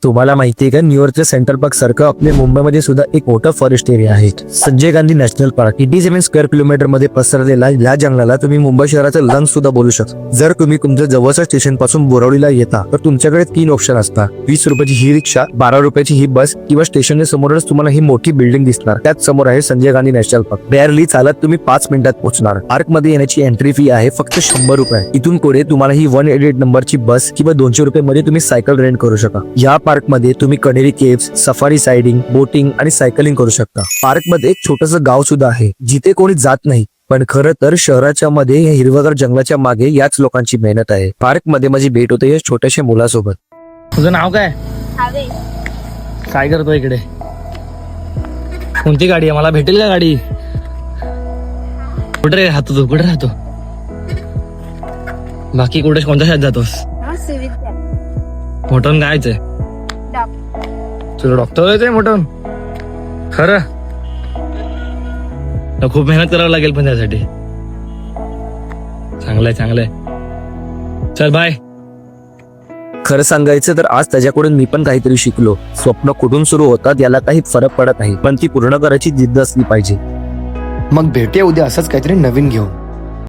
तुम्हाला माहितीये का, न्यूयॉर्कच्या सेंट्रल पार्क सारखं आपल्या मुंबईमध्ये सुद्धा एक मोठं फॉरेस्ट एरिया आहे. Sanjay Gandhi national park 87 square kilometre मध्ये पसरलेला या जंगलाला तुम्ही मुंबई शहराचं लंग्स सुद्धा बोलू शकता. जर तुम्ही तुमच्या जवळच्या स्टेशन पासून बोरावलीला येता तर तुमच्याकडे 3 ऑप्शन असतात. 20 रुपयाची ही रिक्षा, 12 रुपयाची ही बस किंवा स्टेशनच्या समोरच तुम्हाला ही मोठी बिल्डिंग दिसणार. त्याच समोर आहे Sanjay Gandhi national park. Barely चालत तुम्ही 5 मिनिटात पोहोचणार. पार्क मध्ये येण्याची एंट्री फी आहे फक्त 100 रुपये. इथून पुढे तुम्हाला ही 188 नंबरची बस किंवा 200 रुपये मध्ये तुम्ही सायकल रेंट करू शकता. या पार्क मध्ये तुम्ही कनेरी केव्स, सफारी सायडिंग, बोटिंग आणि सायकलिंग करू शकता. पार्क मध्ये एक छोटस गाव सुद्धा आहे जिथे कोणी जात नाही, पण खरं तर शहराच्या मध्ये या हिरवगार जंगलाच्या मागे याच लोकांची मेहनत आहे. पार्क मध्ये माझी भेट होते या छोट्याशा मुलासोबत. तुझं नाव काय? काय करतो इकडे? कोणती गाडी आहे? मला भेटेल का गाडी? कुठे राहतो तू? कुठे राहतो? बाकी कुठे कोणत्या शाळेत जातोस? मोठं गायचंय तुला? डॉक्टर व्हायचंय मोठं? खरं? खूप मेहनत करावं लागेल पण त्यासाठी. चांगलंय चांगलंय, चल बाय. खरं सांगायचं तर आज त्याच्याकडून मी पण काहीतरी शिकलो. स्वप्न कुठून सुरू होतात याला काही फरक पडत नाही, पण ती पूर्ण करायची जिद्द असली पाहिजे. मग भेटूया उद्या असंच काहीतरी नवीन घेऊन.